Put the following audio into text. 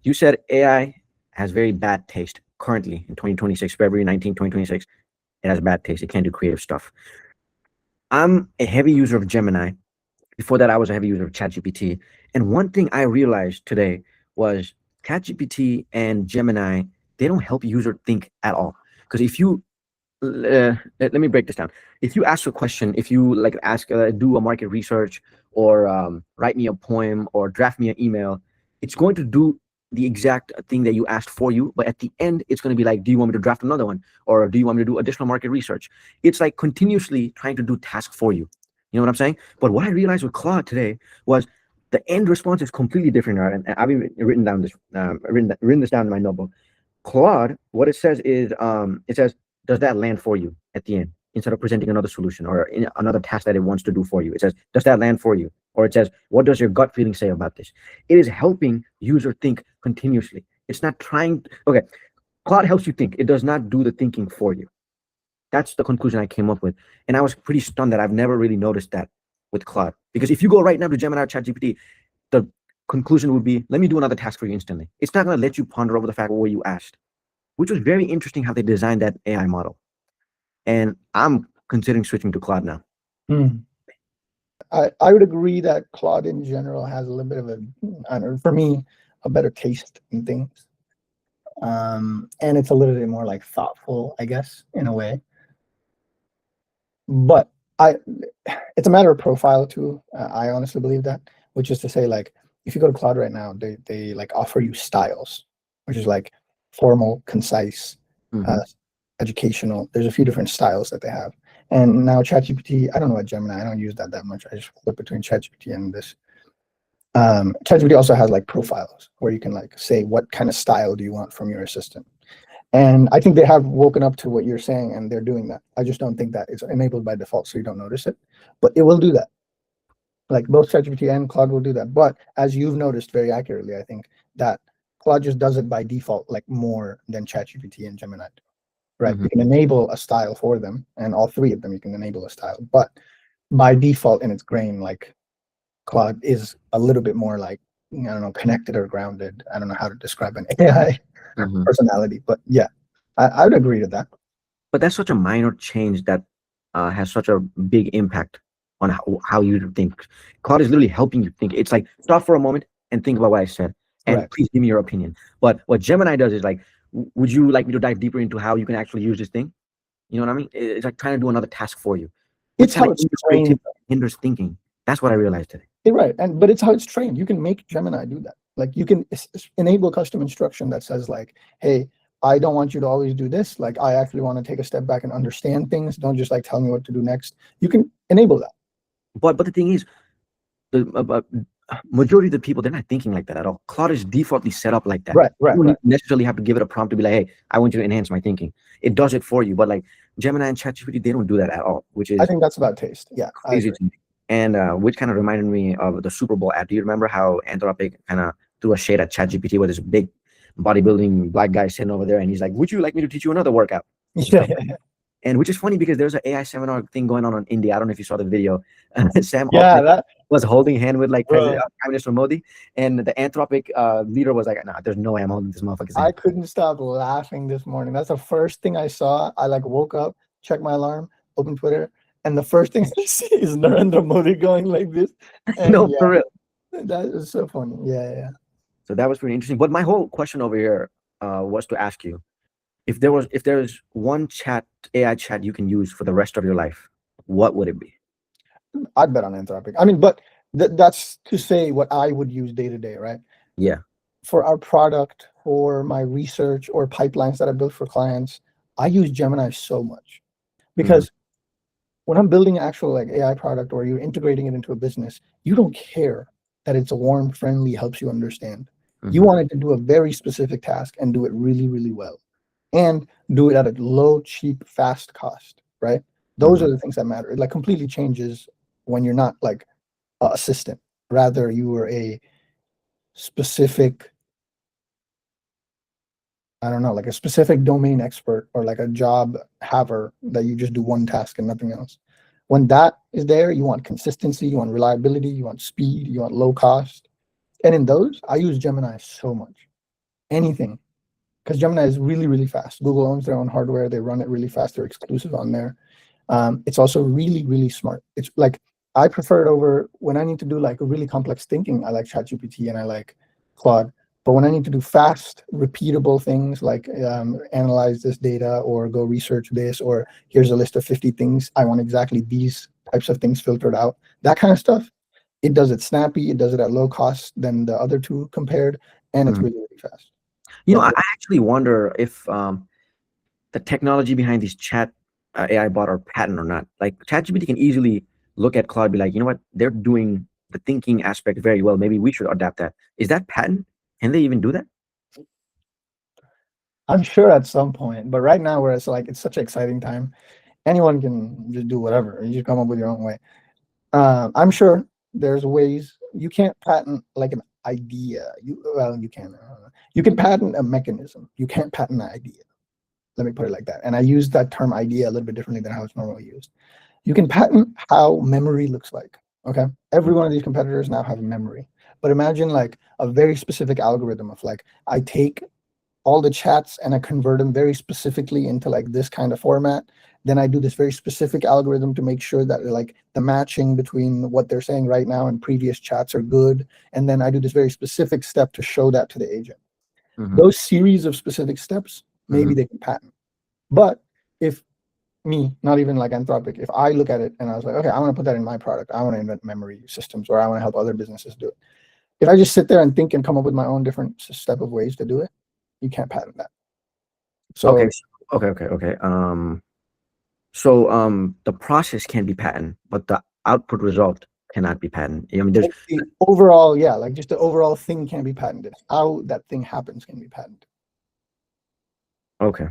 You said AI has very bad taste currently in 2026, February 19th, 2026. It has bad taste. It can't do creative stuff. I'm a heavy user of Gemini. Before that, I was a heavy user of ChatGPT. And one thing I realized today was ChatGPT and Gemini, they don't help user think at all. Because if you let me break this down. If you ask a question, if you like ask, do a market research, or write me a poem, or draft me an email, it's going to do the exact thing that you asked for you. But at the end, it's going to be like, do you want me to draft another one, or do you want me to do additional market research? It's like continuously trying to do tasks for you. You know what I'm saying? But what I realized with Claude today was the end response is completely different. And I've even written this down in my notebook. Claude, what it says is, it says, does that land for you at the end? Instead of presenting another solution or another task that it wants to do for you, it says, does that land for you? Or it says, what does your gut feeling say about this? It is helping user think continuously. It's not trying. Okay, Claude helps you think. It does not do the thinking for you. That's the conclusion I came up with. And I was pretty stunned that I've never really noticed that with Claude. Because if you go right now to Gemini or ChatGPT, the conclusion would be, let me do another task for you instantly. It's not going to let you ponder over the fact what you asked, which was very interesting how they designed that AI model. And I'm considering switching to Claude now. I would agree that Claude in general has a little bit of a, I don't know, for me, a better taste in things. And it's a little bit more like thoughtful, I guess, in a way. But it's a matter of profile too. I honestly believe that, which is to say, like, if you go to Claude right now, they like offer you styles, which is like formal, concise, educational. There's a few different styles that they have. And now ChatGPT, I don't know what Gemini, I don't use that much. I just flip between ChatGPT and this. ChatGPT also has like profiles where you can like say what kind of style do you want from your assistant. And I think they have woken up to what you're saying, and they're doing that. I just don't think that it's enabled by default, so you don't notice it. But it will do that. Like both ChatGPT and Claude will do that. But as you've noticed very accurately, I think that Claude just does it by default, like more than ChatGPT and Gemini do. Right? You can enable a style for them, and all three of them you can enable a style. But by default, in its grain, like Claude is a little bit more like, I don't know, connected or grounded. I don't know how to describe an AI personality, but yeah, I would agree to that. But that's such a minor change that has such a big impact on how you think. Claude is literally helping you think. It's like, stop for a moment and think about what I said, and please give me your opinion. But what Gemini does is like, would you like me to dive deeper into how you can actually use this thing? You know what I mean? It's like trying to do another task for you. It's how it's trained. Hinders thinking. That's what I realized today. Right, but it's how it's trained. You can make Gemini do that. Like you can enable custom instruction that says like, hey, I don't want you to always do this. Like I actually want to take a step back and understand things. Don't just like tell me what to do next. You can enable that. But the thing is, the majority of the people, they're not thinking like that at all. Claude is defaultly set up like that. You don't necessarily have to give it a prompt to be like, hey, I want you to enhance my thinking. It does it for you. But like Gemini and ChatGPT, they don't do that at all, which is, I think that's about taste. Yeah, crazy to me. And which kind of reminded me of the Super Bowl ad. Do you remember how Anthropic kind of threw a shade at ChatGPT with this big bodybuilding black guy sitting over there, and he's like, would you like me to teach you another workout? And which is funny because there's an AI seminar thing going on in India. I don't know if you saw the video. Sam was holding hand with like Prime Minister Modi, and the Anthropic leader was like, nah, there's no way I'm holding this motherfucker's hand. I couldn't stop laughing this morning. That's the first thing I saw. I like woke up, checked my alarm, opened Twitter, and the first thing I see is Narendra Modi going like this. And no, for real. That is so funny. Yeah. So that was pretty interesting. But my whole question over here was to ask you, if there's one AI chat you can use for the rest of your life, what would it be? I'd bet on Anthropic. I mean, but that's to say what I would use day to day, right? Yeah. For our product, for my research or pipelines that I built for clients, I use Gemini so much because when I'm building an actual like AI product or you're integrating it into a business, you don't care that it's warm, friendly, helps you understand. You want it to do a very specific task and do it really, really well, and do it at a low, cheap, fast cost, right? Those are the things that matter. It like completely changes when you're not like an assistant. Rather, you are a specific, I don't know, like a specific domain expert or like a job haver that you just do one task and nothing else. When that is there, you want consistency, you want reliability, you want speed, you want low cost. And in those, I use Gemini so much. anything, because Gemini is really, really fast. Google owns their own hardware. They run it really fast. They're exclusive on there. It's also really, really smart. It's like I prefer it over when I need to do like a really complex thinking. I like ChatGPT and I like Claude. But when I need to do fast, repeatable things like analyze this data or go research this, or here's a list of 50 things, I want exactly these types of things filtered out, that kind of stuff, it does it snappy, it does it at low cost than the other two compared, and it's Mhm. really, really fast. You know, But I actually wonder if the technology behind these chat AI bot are patent or not. Like ChatGPT can easily look at Claude, be like, you know what, they're doing the thinking aspect very well. Maybe we should adapt that. Is that patent? Can they even do that? I'm sure at some point, but right now where it's like it's such an exciting time, anyone can just do whatever. You just come up with your own way. I'm sure there's ways you can't patent like an idea. You can. You can patent a mechanism. You can't patent an idea. Let me put it like that. And I use that term idea a little bit differently than how it's normally used. You can patent how memory looks like. Okay. Every one of these competitors now have memory. But imagine like a very specific algorithm of like, I take all the chats and I convert them very specifically into like this kind of format. Then I do this very specific algorithm to make sure that like the matching between what they're saying right now and previous chats are good. And then I do this very specific step to show that to the agent. Mm-hmm. Those series of specific steps, maybe Mm-hmm. they can patent. But if me, not even like Anthropic, if I look at it and I was like, okay, I want to put that in my product, I want to invent memory systems or I want to help other businesses do it. If I just sit there and think and come up with my own different step of ways to do it, you can't patent that. Okay. So Okay. So the process can be patented, but the output result cannot be patented. I mean, there's like the overall, yeah, like just the overall thing can be patented. How that thing happens can be patented. okay.